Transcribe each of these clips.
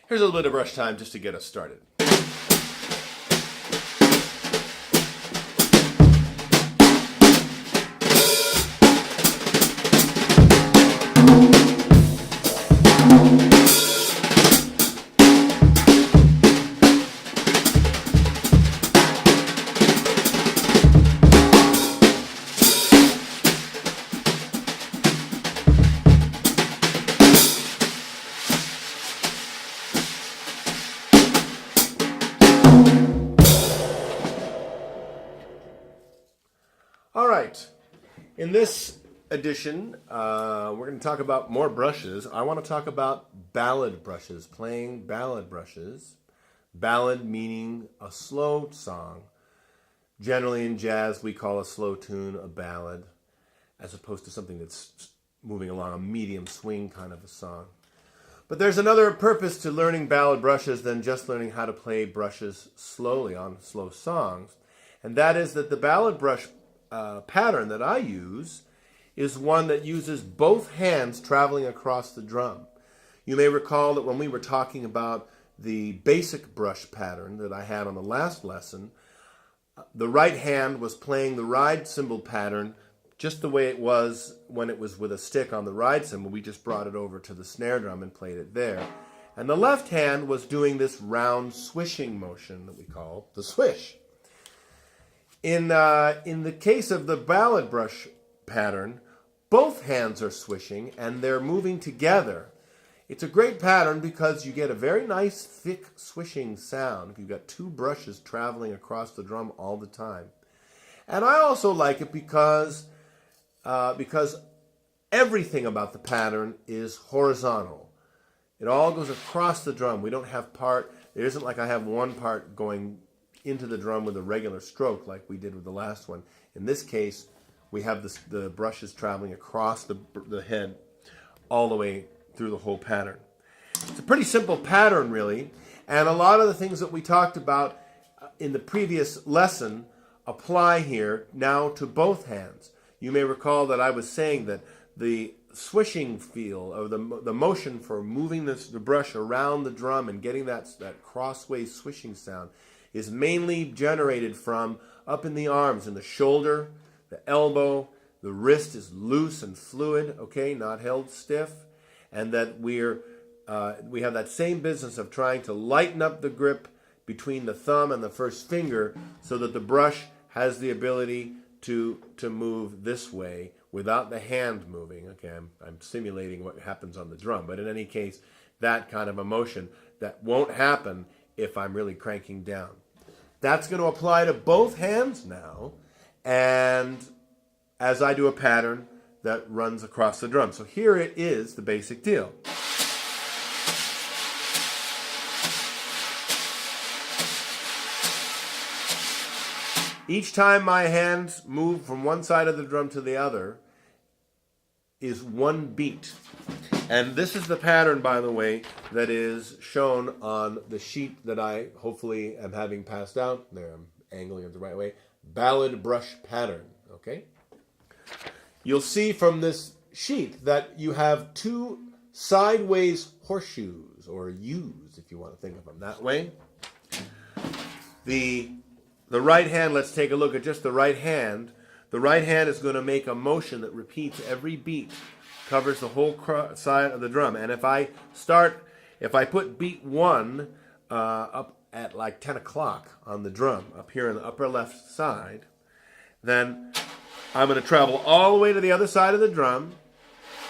Here's a little bit of brush time just to get us started. All right, in this edition, we're going to talk about more brushes. I want to talk about ballad brushes, playing ballad brushes. Ballad meaning a slow song. Generally in jazz, we call a slow tune a ballad, as opposed to something that's moving along a medium swing kind of a song. But there's another purpose to learning ballad brushes than just learning how to play brushes slowly on slow songs. And that is that the ballad brush pattern that I use is one that uses both hands traveling across the drum. You may recall that when we were talking about the basic brush pattern that I had on the last lesson, the right hand was playing the ride cymbal pattern just the way it was when it was with a stick on the ride cymbal. We just brought it over to the snare drum and played it there. And the left hand was doing this round swishing motion that we call the swish. In the case of the ballad brush pattern, both hands are swishing and they're moving together. It's a great pattern because you get a very nice thick swishing sound if you've got two brushes traveling across the drum all the time. And I also like it because everything about the pattern is horizontal. It all goes across the drum. We don't have it isn't like I have one part going into the drum with a regular stroke like we did with the last one. In this case, we have the brushes traveling across the head all the way through the whole pattern. It's a pretty simple pattern, really, and a lot of the things that we talked about in the previous lesson apply here now to both hands. You may recall that I was saying that the swishing feel, or the motion for moving the brush around the drum and getting that crossways swishing sound is mainly generated from up in the arms, in the shoulder, the elbow. The wrist is loose and fluid, okay, not held stiff, and that we have that same business of trying to lighten up the grip between the thumb and the first finger so that the brush has the ability to move this way without the hand moving. Okay, I'm simulating what happens on the drum, but in any case, that kind of a motion that won't happen if I'm really cranking down. That's going to apply to both hands now, and as I do a pattern that runs across the drum. So here it is, the basic deal. Each time my hands move from one side of the drum to the other is one beat. And this is the pattern, by the way, that is shown on the sheet that I hopefully am having passed out. There, I'm angling it the right way. Ballad brush pattern, okay? You'll see from this sheet that you have two sideways horseshoes, or U's if you want to think of them that way. The right hand, let's take a look at just the right hand. The right hand is going to make a motion that repeats every beat, covers the whole side of the drum. And if I put beat 1 up at like 10 o'clock on the drum, up here in the upper left side, then I'm going to travel all the way to the other side of the drum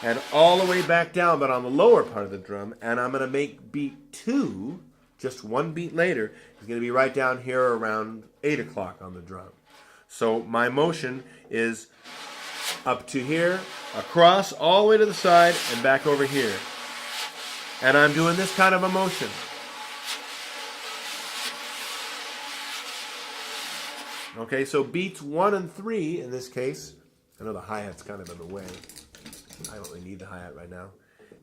and all the way back down, but on the lower part of the drum, and I'm going to make beat 2, just one beat later, is going to be right down here around 8 o'clock on the drum. So my motion is up to here, across, all the way to the side, and back over here. And I'm doing this kind of a motion. Okay, so beats 1 and 3 in this case. I know the hi-hat's kind of in the way. I don't really need the hi-hat right now.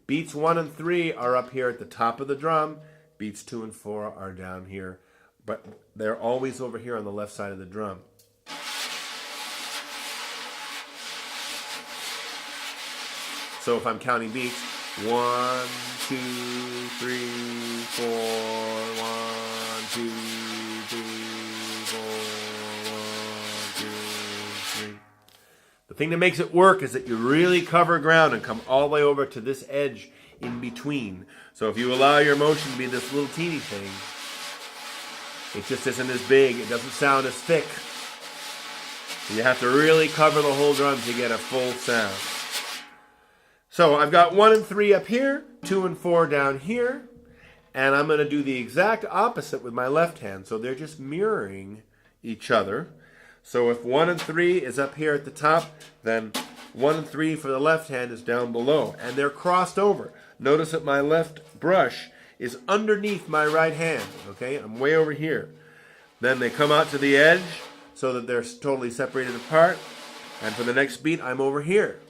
Beats 1 and 3 are up here at the top of the drum. Beats 2 and 4 are down here. But they're always over here on the left side of the drum. So if I'm counting beats, 1, 2, 3, 4, 1, 2, 3, 4, 1, 2, 3. The thing that makes it work is that you really cover ground and come all the way over to this edge in between. So if you allow your motion to be this little teeny thing, it just isn't as big. It doesn't sound as thick. So you have to really cover the whole drum to get a full sound. So I've got 1 and 3 up here, 2 and 4 down here, and I'm going to do the exact opposite with my left hand. So they're just mirroring each other. So if 1 and 3 is up here at the top, then 1 and 3 for the left hand is down below. And they're crossed over. Notice that my left brush is underneath my right hand. Okay, I'm way over here. Then they come out to the edge so that they're totally separated apart. And for the next beat, I'm over here.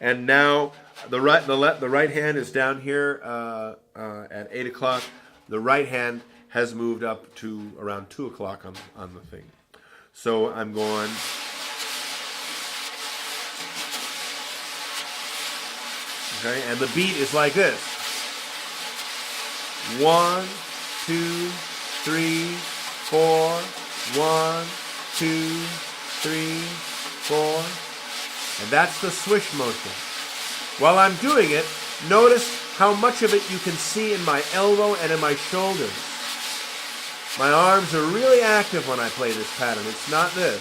And now the right hand is down here at 8 o'clock. The right hand has moved up to around 2 o'clock on the thing. So I'm going. Okay, and the beat is like this. 1, 2, 3, 4. 1, 2, 3, 4. And that's the swish motion. While I'm doing it, notice how much of it you can see in my elbow and in my shoulders. My arms are really active when I play this pattern. It's not this.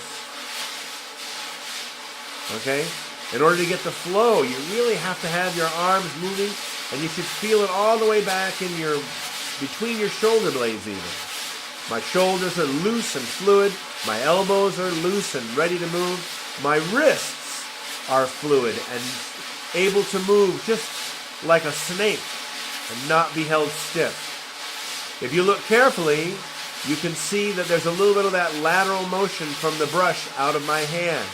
Okay? In order to get the flow, you really have to have your arms moving, and you should feel it all the way back in between your shoulder blades even. My shoulders are loose and fluid. My elbows are loose and ready to move. My wrists are fluid and able to move just like a snake and not be held stiff. If you look carefully, you can see that there's a little bit of that lateral motion from the brush out of my hand.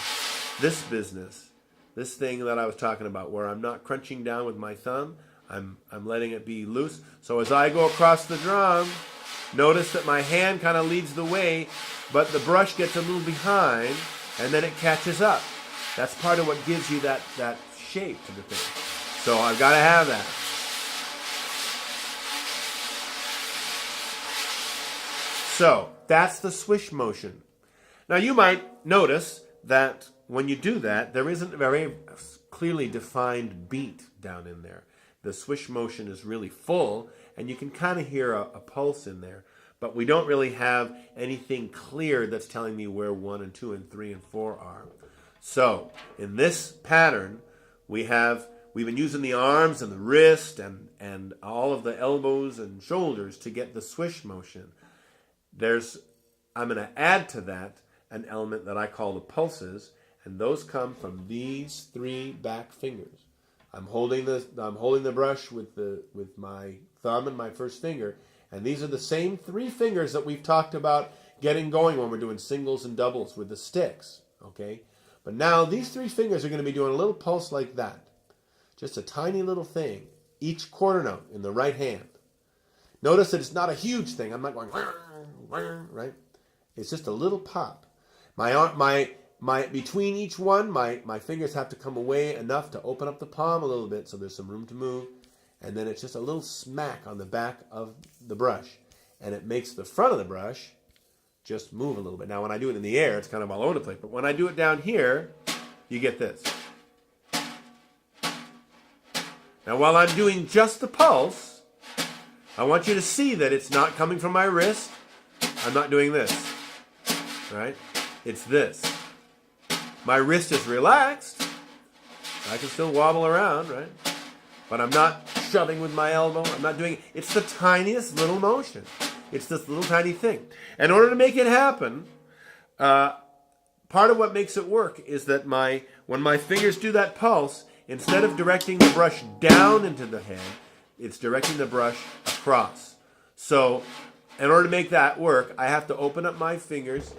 This business, this thing that I was talking about, where I'm not crunching down with my thumb, I'm letting it be loose. So as I go across the drum, notice that my hand kind of leads the way, but the brush gets a little behind, and then it catches up. That's part of what gives you that shape to the thing. So I've got to have that. So that's the swish motion. Now you might notice that when you do that, there isn't a very clearly defined beat down in there. The swish motion is really full, and you can kind of hear a pulse in there. But we don't really have anything clear that's telling me where 1 and 2 and 3 and 4 are. So in this pattern, we've been using the arms and the wrist and all of the elbows and shoulders to get the swish motion. I'm going to add to that an element that I call the pulses, and those come from these 3 back fingers. I'm holding the brush with my thumb and my first finger, and these are the same 3 fingers that we've talked about getting going when we're doing singles and doubles with the sticks. Okay, but now these 3 fingers are going to be doing a little pulse like that, just a tiny little thing, each quarter note in the right hand. Notice that it's not a huge thing. I'm not going right. It's just a little pop. Between each one, my fingers have to come away enough to open up the palm a little bit so there's some room to move. And then it's just a little smack on the back of the brush. And it makes the front of the brush just move a little bit. Now when I do it in the air, it's kind of all over the place. But when I do it down here, you get this. Now while I'm doing just the pulse, I want you to see that it's not coming from my wrist. I'm not doing this. Right? It's this. My wrist is relaxed. I can still wobble around, right? But I'm not shoving with my elbow. I'm not doing it. It's the tiniest little motion. It's this little tiny thing. In order to make it happen, part of what makes it work is that when my fingers do that pulse, instead of directing the brush down into the head, it's directing the brush across. So in order to make that work, I have to open up my fingers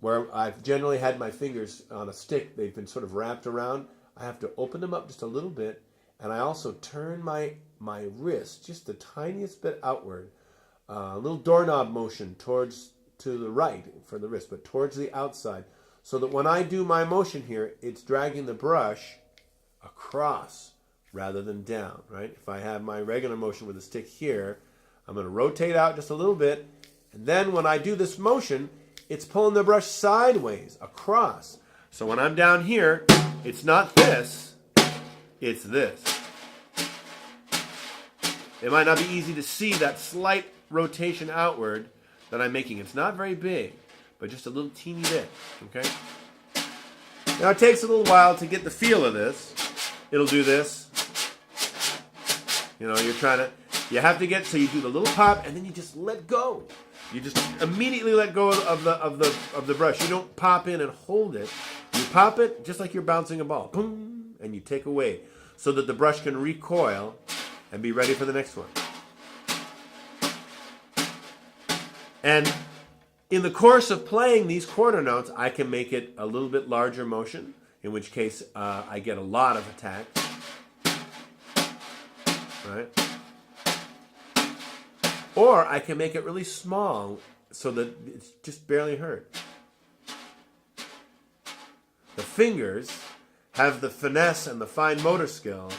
where I've generally had my fingers on a stick. They've been sort of wrapped around. I have to open them up just a little bit, and I also turn my wrist just the tiniest bit outward, a little doorknob motion to the right for the wrist, but towards the outside, so that when I do my motion here, it's dragging the brush across rather than down, right? If I have my regular motion with the stick here, I'm going to rotate out just a little bit. And then when I do this motion, it's pulling the brush sideways, across. So when I'm down here, it's not this, it's this. It might not be easy to see that slight rotation outward that I'm making. It's not very big, but just a little teeny bit, okay? Now it takes a little while to get the feel of this. It'll do this. You know, you have to get, so you do the little pop and then you just let go. You just immediately let go of the brush. You don't pop in and hold it. You pop it just like you're bouncing a ball. Boom, and you take away so that the brush can recoil and be ready for the next one. And in the course of playing these quarter notes, I can make it a little bit larger motion, in which case I get a lot of attack. Right? Or I can make it really small so that it's just barely heard. The fingers have the finesse and the fine motor skills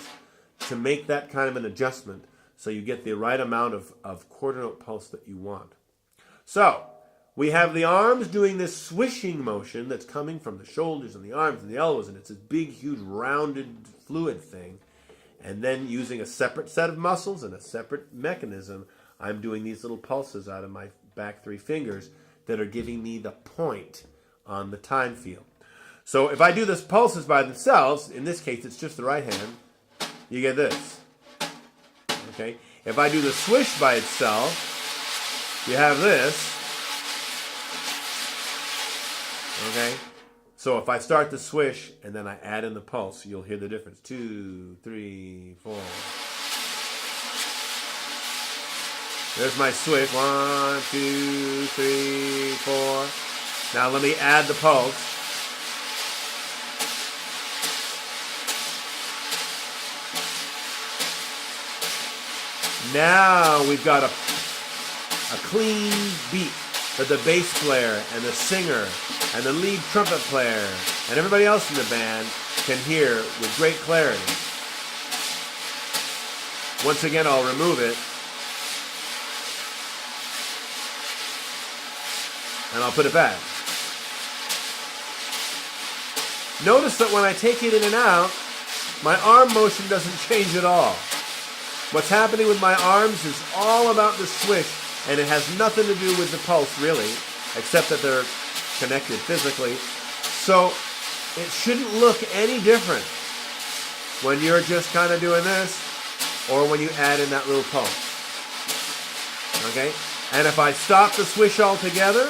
to make that kind of an adjustment so you get the right amount of quarter note pulse that you want. So, we have the arms doing this swishing motion that's coming from the shoulders and the arms and the elbows, and it's this big, huge, rounded, fluid thing. And then using a separate set of muscles and a separate mechanism, I'm doing these little pulses out of my back three fingers that are giving me the point on the time feel. So if I do this pulses by themselves, in this case it's just the right hand, you get this. Okay? If I do the swish by itself, you have this. Okay? So if I start the swish and then I add in the pulse, you'll hear the difference. 2, 3, 4. There's my swish. 1, 2, 3, 4. Now let me add the pulse. Now we've got a clean beat that the bass player and the singer and the lead trumpet player and everybody else in the band can hear with great clarity. Once again, I'll remove it. And I'll put it back. Notice that when I take it in and out, my arm motion doesn't change at all. What's happening with my arms is all about the swish, and it has nothing to do with the pulse, really, except that they're connected physically. So it shouldn't look any different when you're just kind of doing this or when you add in that little pulse. Okay? And if I stop the swish altogether,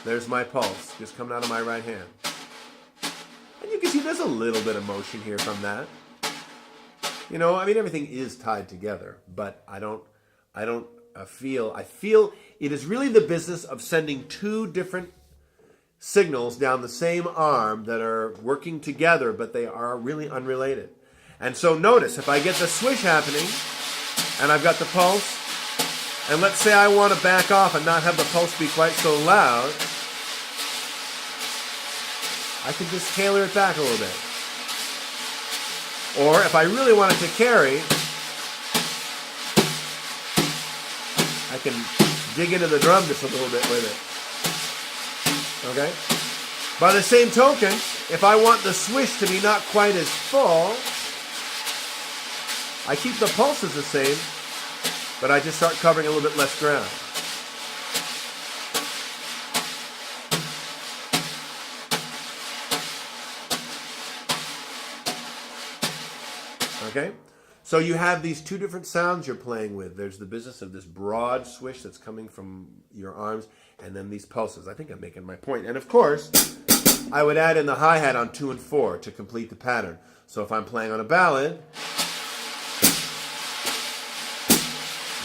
there's my pulse just coming out of my right hand. And you can see there's a little bit of motion here from that. You know, I mean, everything is tied together, but I feel it is really the business of sending two different signals down the same arm that are working together, but they are really unrelated. And so notice, if I get the swish happening, and I've got the pulse, and let's say I want to back off and not have the pulse be quite so loud, I can just tailor it back a little bit. Or if I really want it to carry, I can dig into the drum just a little bit with it. Okay? By the same token, if I want the swish to be not quite as full, I keep the pulses the same, but I just start covering a little bit less ground. Okay? So you have these two different sounds you're playing with. There's the business of this broad swish that's coming from your arms, and then these pulses. I think I'm making my point. And of course, I would add in the hi-hat on 2 and 4 to complete the pattern. So if I'm playing on a ballad,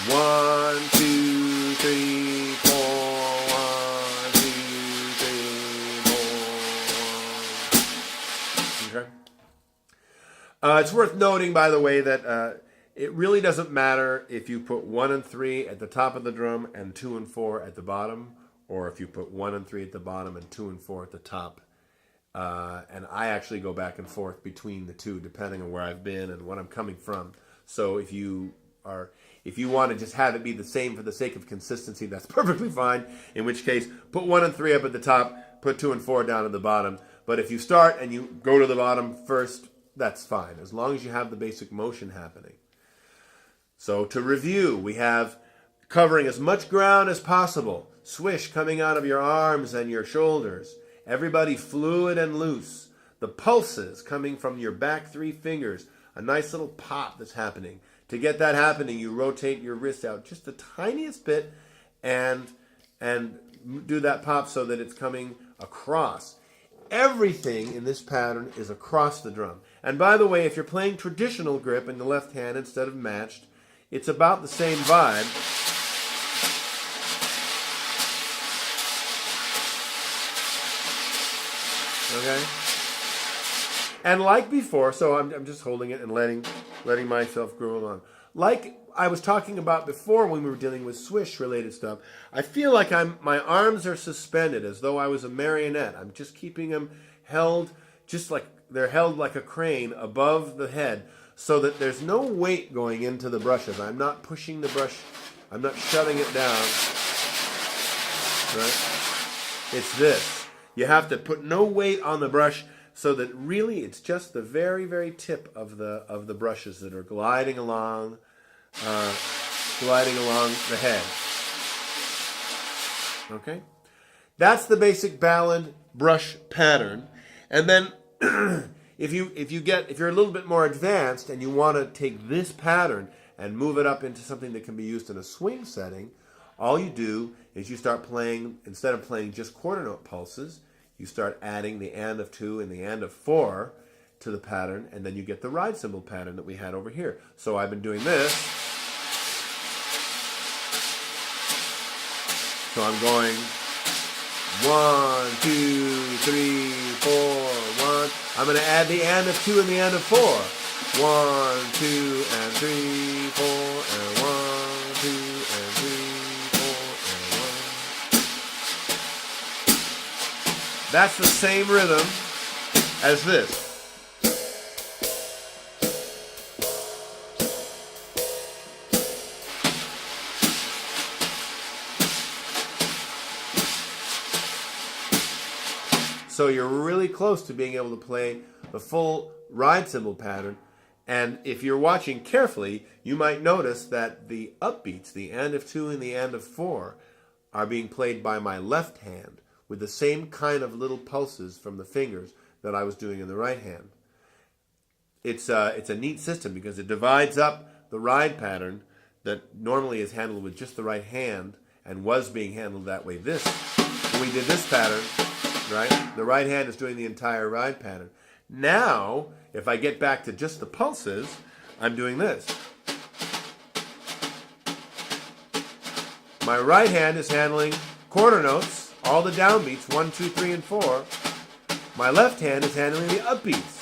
1, 2, 3, 4, 1, 2, 3, 4, 1. Okay? It's worth noting, by the way, that it really doesn't matter if you put 1 and 3 at the top of the drum and 2 and 4 at the bottom, or if you put 1 and 3 at the bottom and 2 and 4 at the top. And I actually go back and forth between the two, depending on where I've been and what I'm coming from. So if you want to just have it be the same for the sake of consistency, that's perfectly fine. In which case, put 1 and 3 up at the top, put 2 and 4 down at the bottom. But if you start and you go to the bottom first, that's fine, as long as you have the basic motion happening. So to review, we have covering as much ground as possible. Swish coming out of your arms and your shoulders. Everybody fluid and loose. The pulses coming from your back 3 fingers. A nice little pop that's happening. To get that happening, you rotate your wrist out just the tiniest bit and do that pop so that it's coming across. Everything in this pattern is across the drum. And by the way, if you're playing traditional grip in the left hand instead of matched, it's about the same vibe. Okay? And like before, so I'm just holding it and letting myself groove along. Like I was talking about before when we were dealing with swish related stuff, I feel like my arms are suspended as though I was a marionette. I'm just keeping them held, just like they're held like a crane above the head, so that there's no weight going into the brushes. I'm not pushing the brush, I'm not shoving it down. Right? It's this. You have to put no weight on the brush, so that really it's just the very, very tip of the brushes that are gliding along the head. Okay? That's the basic ballad brush pattern. And then if you're a little bit more advanced and you want to take this pattern and move it up into something that can be used in a swing setting, all you do is you start playing, instead of playing just quarter note pulses, you start adding the and of 2 and the and of 4 to the pattern, and then you get the ride cymbal pattern that we had over here. So I've been doing this. So I'm going 1, 2, 3, 4, 1. I'm going to add the and of 2 and the and of 4. 1, 2, and 3, 4, and 1, 2, and 3, 4, and 1. That's the same rhythm as this. So you're really close to being able to play the full ride cymbal pattern. And if you're watching carefully, you might notice that the upbeats, the and of 2 and the and of 4, are being played by my left hand with the same kind of little pulses from the fingers that I was doing in the right hand. It's a neat system because it divides up the ride pattern that normally is handled with just the right hand and was being handled that way. When we did this pattern, right, the right hand is doing the entire ride pattern. Now, if I get back to just the pulses, I'm doing this. My right hand is handling quarter notes, all the downbeats, 1, 2, 3, and 4. My left hand is handling the upbeats.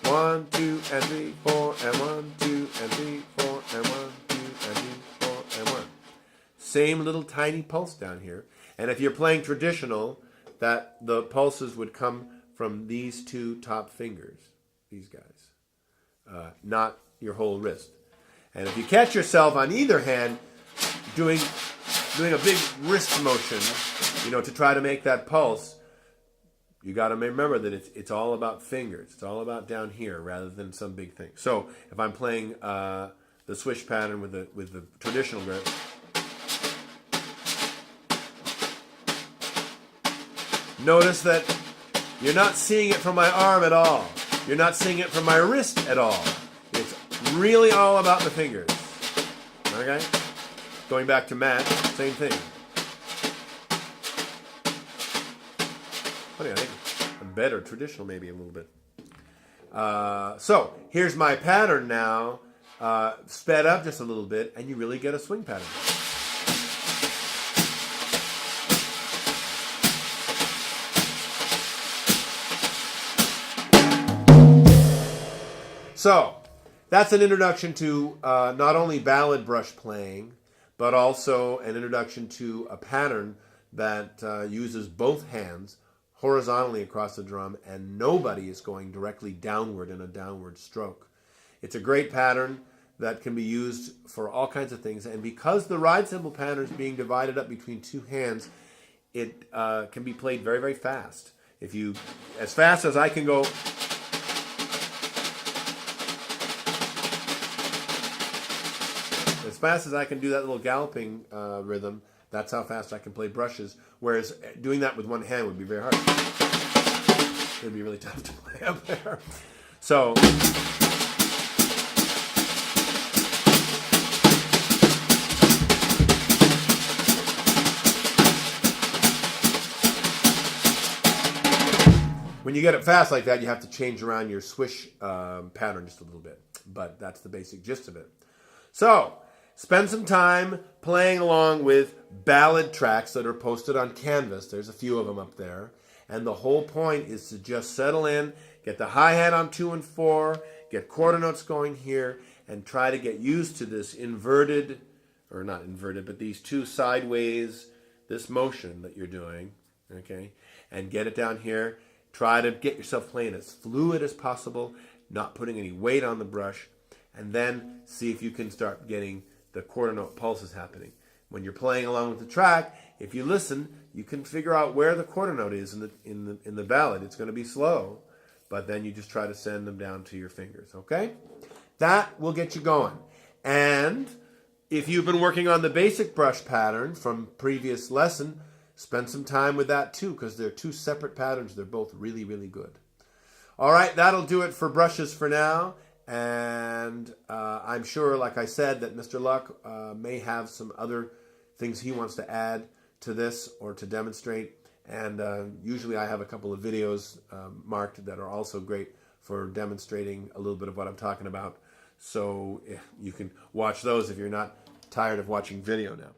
1, 2, and 3, 4, and 1, 2, and 3, 4, and 1, 2, and 3, 4, and 1. Same little tiny pulse down here. And if you're playing traditional, that the pulses would come from these 2 top fingers, these guys, not your whole wrist. And if you catch yourself on either hand doing a big wrist motion, to try to make that pulse, you got to remember that it's all about fingers. It's all about down here rather than some big thing. So if I'm playing the swish pattern with the traditional grip, notice that you're not seeing it from my arm at all. You're not seeing it from my wrist at all. It's really all about the fingers. Okay? Going back to match, same thing. Funny, I think I'm better traditional maybe a little bit. So here's my pattern now, sped up just a little bit, and you really get a swing pattern. So, that's an introduction to not only ballad brush playing, but also an introduction to a pattern that uses both hands horizontally across the drum, and nobody is going directly downward in a downward stroke. It's a great pattern. that can be used for all kinds of things. And because the ride cymbal pattern is being divided up between two hands, it can be played very, very fast. If you, as fast as I can go, as fast as I can do that little galloping rhythm, that's how fast I can play brushes. Whereas doing that with one hand would be very hard. It would be really tough to play up there. So, when you get it fast like that, you have to change around your swish pattern just a little bit. But that's the basic gist of it. So, spend some time playing along with ballad tracks that are posted on Canvas. There's a few of them up there. And the whole point is to just settle in, get the hi-hat on 2 and 4, get quarter notes going here, and try to get used to this inverted, or not inverted, but these two sideways, this motion that you're doing, okay? And get it down here. Try to get yourself playing as fluid as possible, not putting any weight on the brush, and then see if you can start getting the quarter note pulses happening. When you're playing along with the track, if you listen, you can figure out where the quarter note is in the ballad. It's going to be slow, but then you just try to send them down to your fingers, okay? That will get you going. And if you've been working on the basic brush pattern from previous lesson, spend some time with that too, because they're two separate patterns. They're both really, really good. All right, that'll do it for brushes for now. And I'm sure, like I said, that Mr. Luck may have some other things he wants to add to this or to demonstrate. And usually I have a couple of videos marked that are also great for demonstrating a little bit of what I'm talking about. So you can watch those if you're not tired of watching video now.